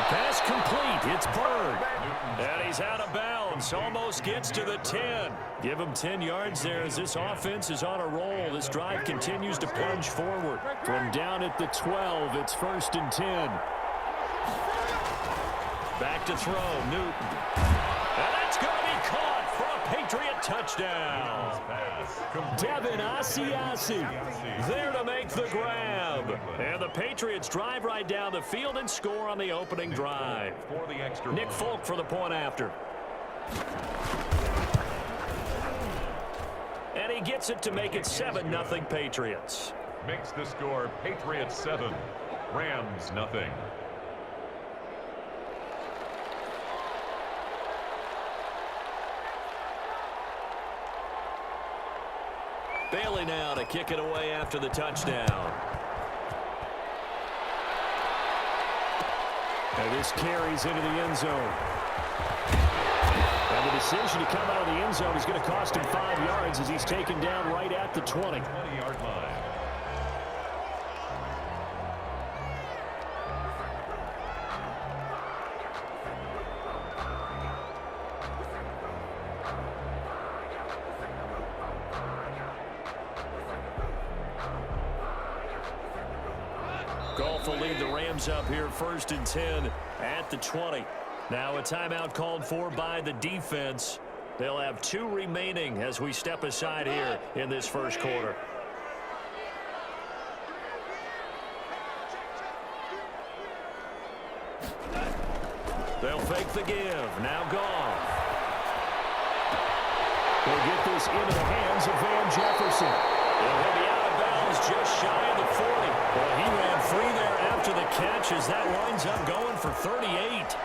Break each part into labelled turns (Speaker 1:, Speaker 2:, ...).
Speaker 1: pass complete. It's Bird. And he's out of bounds. Almost gets to the 10. Give him 10 yards there as this offense is on a roll. This drive continues to plunge forward. From down at the 12, it's 1st and 10. Back to throw, Newton. And that's going to be caught for a Patriot touchdown. Devin Asiasi there to make the grab. And the Patriots drive right down the field and score on the opening drive. Nick Folk for the point after. And he gets it to make it 7-0 Patriots.
Speaker 2: Makes the score Patriots 7, Rams nothing.
Speaker 1: Bailey now to kick it away after the touchdown. And this carries into the end zone. And the decision to come out of the end zone is going to cost him 5 yards as he's taken down right at the 20.
Speaker 2: 20-yard line.
Speaker 1: Goff will lead the Rams up here 1st and 10 at the 20. Now a timeout called for by the defense. They'll have 2 remaining as we step aside here in this first quarter. They'll fake the give. Now Goff. They'll get this into the hands of Van Jefferson. And he'll be out of bounds just shy of the 40. Well, he ran free there after the catch as that winds up going for 38.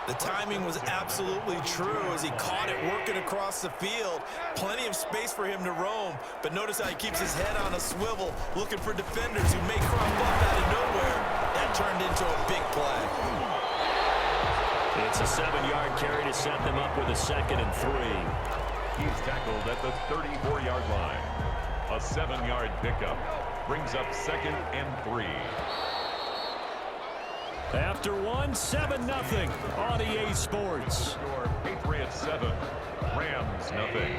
Speaker 3: The timing was absolutely true as he caught it working across the field. Plenty of space for him to roam, but notice how he keeps his head on a swivel looking for defenders who may crop up out of nowhere. That turned into a big play.
Speaker 1: It's a 7-yard carry to set them up with a 2nd and 3.
Speaker 2: He's tackled at the 34-yard line. A 7-yard pickup brings up 2nd and 3.
Speaker 1: After 7-0 on EA Sports.
Speaker 2: Score Patriots 7, Rams nothing.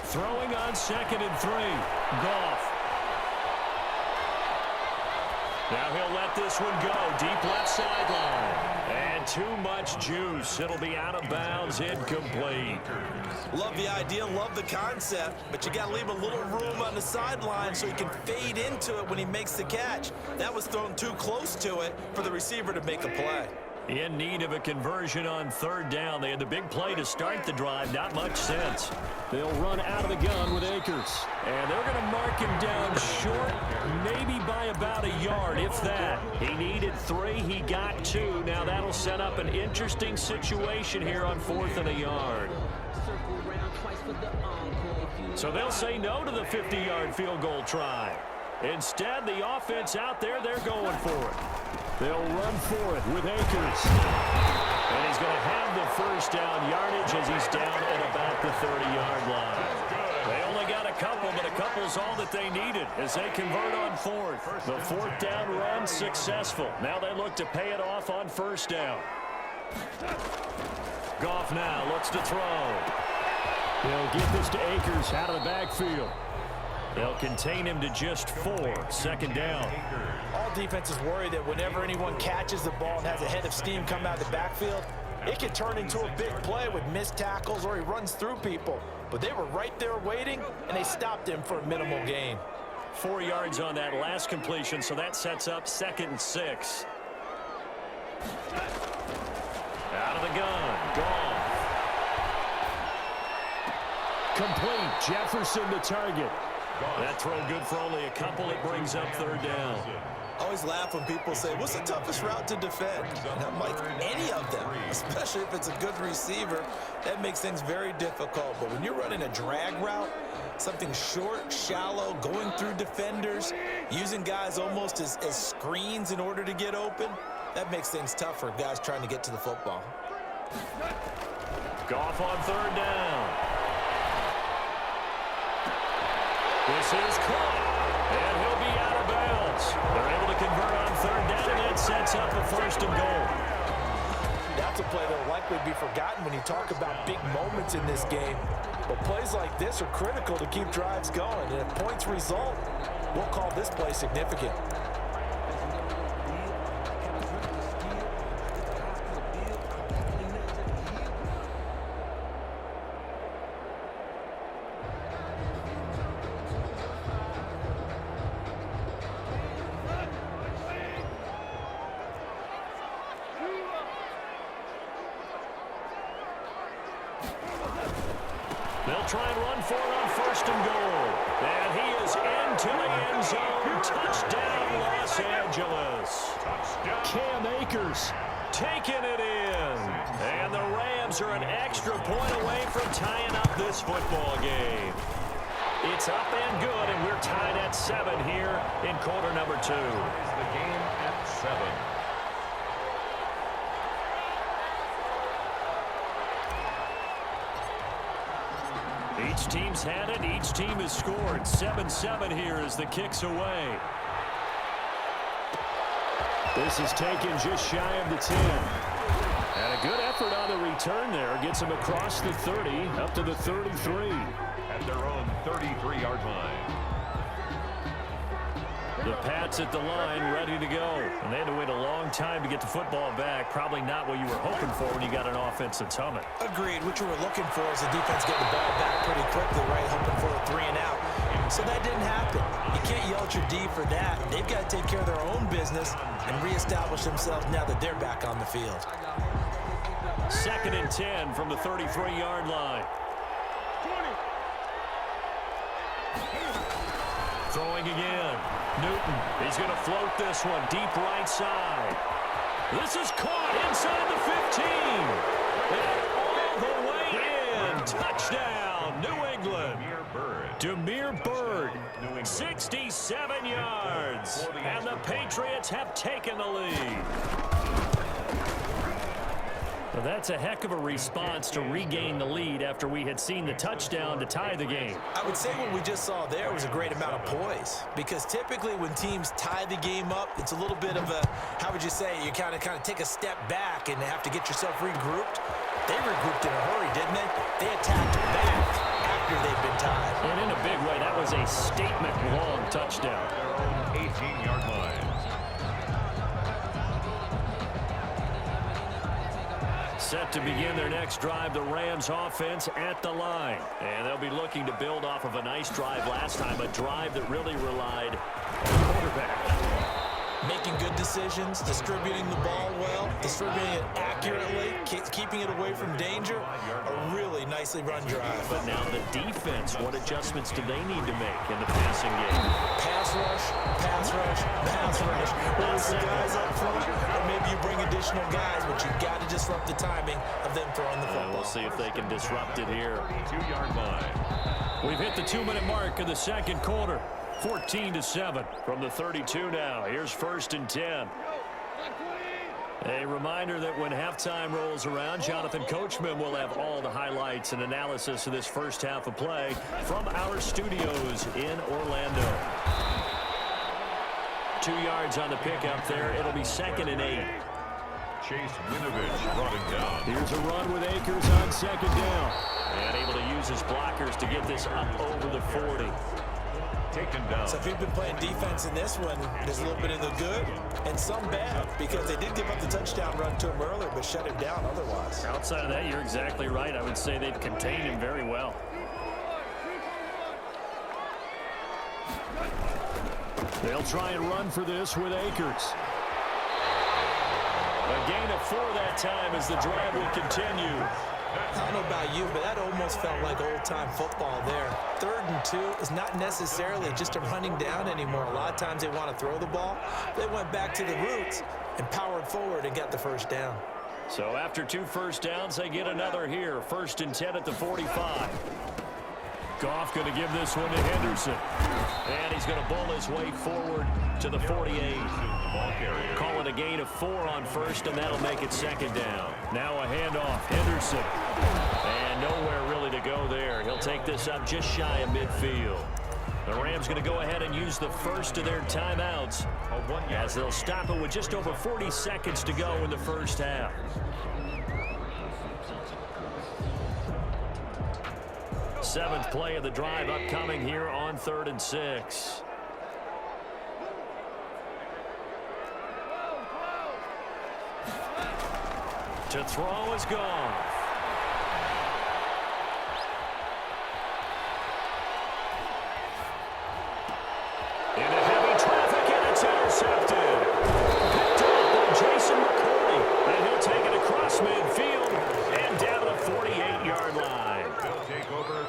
Speaker 1: Throwing on 2nd and 3. Goff. Now he'll let this one go. Deep left sideline. And too much juice. It'll be out of bounds, incomplete.
Speaker 3: Love the idea, love the concept, but you got to leave a little room on the sideline so he can fade into it when he makes the catch. That was thrown too close to it for the receiver to make a play.
Speaker 1: In need of a conversion on 3rd down. They had the big play to start the drive. Not much sense. They'll run out of the gun with Akers. And they're going to mark him down short, maybe by about a yard, if that. He needed 3. He got 2. Now that'll set up an interesting situation here on 4th and a yard. So they'll say no to the 50-yard field goal try. Instead, the offense out there, they're going for it. They'll run for it with Akers. And he's going to have the 1st down yardage as he's down at about the 30-yard line. They only got a couple, but a couple's all that they needed as they convert on 4th. The 4th down run successful. Now they look to pay it off on 1st down. Goff now looks to throw. They'll get this to Akers out of the backfield. They'll contain him to just 4. 2nd down.
Speaker 3: All defenses worry that whenever anyone catches the ball and has a head of steam come out of the backfield, it can turn into a big play with missed tackles or he runs through people. But they were right there waiting, and they stopped him for a minimal gain.
Speaker 1: 4 yards on that last completion, so that sets up 2nd and 6. Out of the gun. Gone. Complete. Jefferson to target. That throw good for only a couple. It brings up 3rd down.
Speaker 3: I always laugh when people say, what's the toughest route to defend? And I'm like, any of them, especially if it's a good receiver. That makes things very difficult. But when you're running a drag route, something short, shallow, going through defenders, using guys almost as screens in order to get open, that makes things tough for guys trying to get to the football.
Speaker 1: Goff on 3rd down. This is caught, and he'll be out of bounds. They're able to convert on third down, and that sets up a first and goal.
Speaker 3: That's a play that will likely be forgotten when you talk about big moments in this game. But plays like this are critical to keep drives going. And if points result, we'll call this play significant.
Speaker 1: They'll try and run for it on first and goal. And he is into the end zone. Touchdown, Los Angeles.
Speaker 2: Touchdown.
Speaker 1: Cam Akers taking it in. And the Rams are an extra point away from tying up this football game. It's up and good, and we're tied at 7 here in quarter number 2.
Speaker 2: The game at 7.
Speaker 1: Each team's had it. Each team has scored. 7-7 here as the kick's away. This is taken just shy of the 10. And a good effort on the return there. Gets him across the 30, up to the 33.
Speaker 2: At their own 33-yard line.
Speaker 1: The Pats at the line, ready to go. And they had to wait a long time to get the football back. Probably not what you were hoping for when you got an offense that's humming.
Speaker 3: Agreed. What you were looking for is the defense getting the ball back pretty quickly, right? Hoping for a 3 and out. So that didn't happen. You can't yell at your D for that. They've got to take care of their own business and reestablish themselves now that they're back on the field.
Speaker 1: 2nd and 10 from the 33-yard line. Throwing again. Newton, he's going to float this one deep right side. This is caught inside the 15. And all the way in. Touchdown, New England. Damiere Byrd, 67 yards. And the Patriots have taken the lead. Well, that's a heck of a response to regain the lead after we had seen the touchdown to tie the game.
Speaker 3: I would say what we just saw there was a great amount of poise, because typically when teams tie the game up, it's a little bit of a, how would you say, you kind of take a step back and have to get yourself regrouped. They regrouped in a hurry, didn't they? They attacked back after they'd been tied.
Speaker 1: And in a big way, that was a statement-long touchdown.
Speaker 2: 18-yard line.
Speaker 1: Set to begin their next drive, the Rams offense at the line. And they'll be looking to build off of a nice drive last time, a drive that really relied on the quarterback.
Speaker 3: Making good decisions, distributing the ball well, distributing it accurately, keeping it away from danger. A really nicely run drive.
Speaker 1: But now the defense, what adjustments do they need to make in the passing game?
Speaker 3: Pass rush, pass rush, pass rush. Whether it's the guys up front, or maybe you bring additional guys, but you've got to disrupt the timing of them throwing the football.
Speaker 1: We'll see if they can disrupt it here.
Speaker 2: 2-yard line.
Speaker 1: We've hit the 2-minute mark of the second quarter. 14-7 from the 32 now. Here's 1st and 10. A reminder that when halftime rolls around, Jonathan Coachman will have all the highlights and analysis of this first half of play from our studios in Orlando. 2 yards on the pickup there. It'll be 2nd and 8.
Speaker 2: Chase Winovich brought him down.
Speaker 1: Here's a run with Akers on 2nd down. And able to use his blockers to get this up over the 40.
Speaker 2: Taken down.
Speaker 3: So if you've been playing defense in this one, there's a little bit of the good and some bad, because they did give up the touchdown run to him earlier, but shut him down otherwise.
Speaker 1: Outside of that, you're exactly right. I would say they've contained him very well. They'll try and run for this with Akers. A gain of 4 that time as the drive will continue.
Speaker 3: I don't know about you, but that almost felt like old-time football there. 3rd and 2 is not necessarily just a running down anymore. A lot of times they want to throw the ball. They went back to the roots and powered forward and got the first down.
Speaker 1: So after 2 first downs, they get another here. 1st and 10 at the 45. Goff going to give this one to Henderson. And he's going to bowl his way forward to the 48. Call it a gain of 4 on 1st, and that'll make it 2nd down. Now a handoff, Henderson. And nowhere really to go there. He'll take this up just shy of midfield. The Rams going to go ahead and use the first of their timeouts as they'll stop it with just over 40 seconds to go in the first half. Seventh play of the drive upcoming here on 3rd and 6. To throw is gone. Into heavy traffic, and it's intercepted. Picked up by Jason McCourty, and he'll take it across midfield and down to the 48-yard line.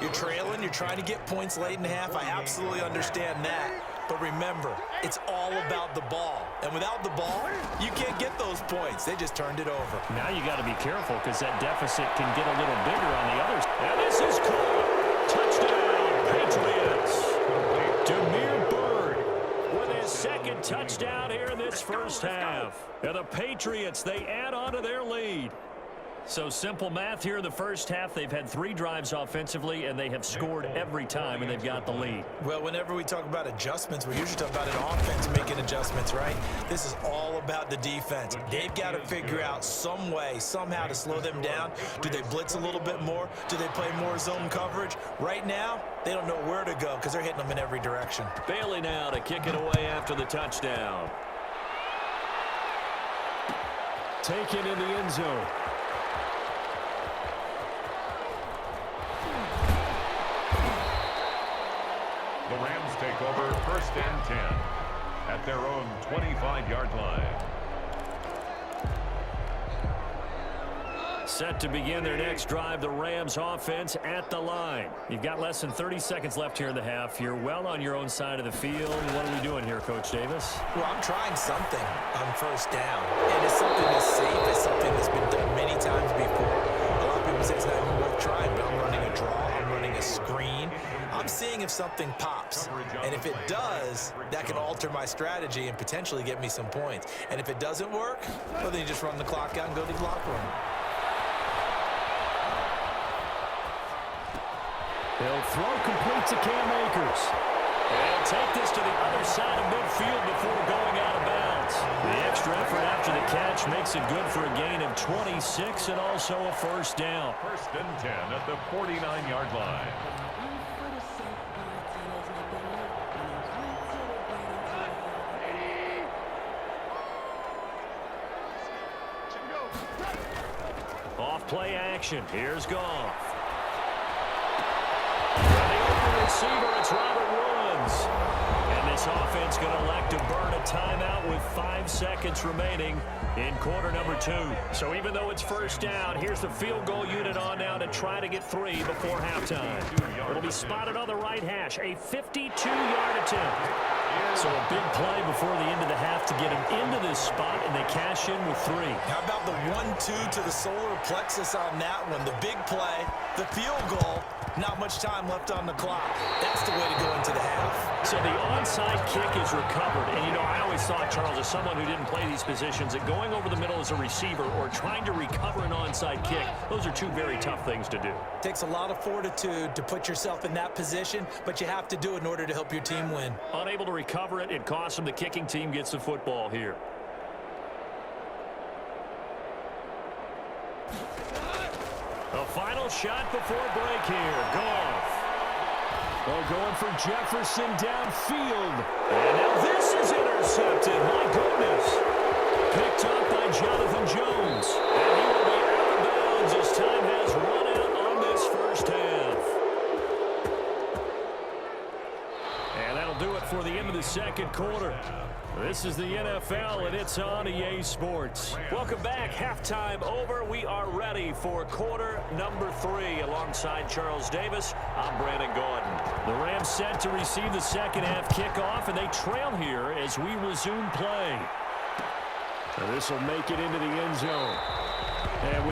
Speaker 3: You're trailing, you're trying to get points late in the half. I absolutely understand that. But remember, it's all about the ball. And without the ball, you can't get those points. They just turned it over.
Speaker 1: Now you got to be careful because that deficit can get a little bigger on the others. And this is caught. Touchdown, Patriots. Demir Bird with his second touchdown here in this first half. And the Patriots, they add on to their lead. So simple math here in the first half. They've had 3 drives offensively, and they have scored every time, and they've got the lead.
Speaker 3: Well, whenever we talk about adjustments, we usually talk about an offense making adjustments, right? This is all about the defense. They've got to figure out some way, somehow to slow them down. Do they blitz a little bit more? Do they play more zone coverage? Right now, they don't know where to go because they're hitting them in every direction.
Speaker 1: Bailey now to kick it away after the touchdown. Taken in the end zone.
Speaker 2: The Rams take over 1st and 10 at their own 25-yard line.
Speaker 1: Set to begin their next drive, the Rams offense at the line. You've got less than 30 seconds left here in the half. You're well on your own side of the field. What are we doing here, Coach Davis?
Speaker 3: Well, I'm trying something on 1st down. And it's something that's safe. It's something that's been done many times before. A lot of people say it's not even worth trying, but I'm running a draw. I'm running a screen. I'm seeing if something pops. And if it does, that can alter my strategy and potentially get me some points. And if it doesn't work, well, then you just run the clock out and go to the locker room.
Speaker 1: He'll throw complete to Cam Akers. And take this to the other side of midfield before going out of bounds. The extra effort after the catch makes it good for a gain of 26 and also a 1st down.
Speaker 2: 1st and 10 at the 49-yard line.
Speaker 1: Off play action. Here's Goff. And the open receiver, it's Robert Woods. And this offense going to elect to burn a timeout with 5 seconds remaining in quarter number 2. So even though it's 1st down, here's the field goal unit on now to try to get 3 before halftime. It'll be spotted on the right hash. A 52-yard attempt. So a big play before the end of the half to get him into this spot, and they cash in with 3.
Speaker 3: How about the 1-2 to the solar plexus on that one? The big play, the field goal, not much time left on the clock. That's the way to go into the half.
Speaker 1: So the onside kick is recovered. And, you know, I always thought, Charles, as someone who didn't play these positions, that going over the middle as a receiver or trying to recover an onside kick, those are 2 very tough things to do.
Speaker 3: It takes a lot of fortitude to put yourself in that position, but you have to do it in order to help your team win.
Speaker 1: Unable to recover it, it costs them. The kicking team gets the football here. A final shot before break here. Goff. Oh, going for Jefferson downfield. And now this is intercepted. My goodness. Picked up by Jonathan Jones. And he will be out of bounds as time has run out on this first half. And that'll do it for the end of the second quarter. This is the NFL, and it's on EA Sports. Welcome back. Halftime over. We are ready for quarter number 3. Alongside Charles Davis, I'm Brandon Gordon. The Rams set to receive the second half kickoff, and they trail here as we resume play. This will make it into the end zone. And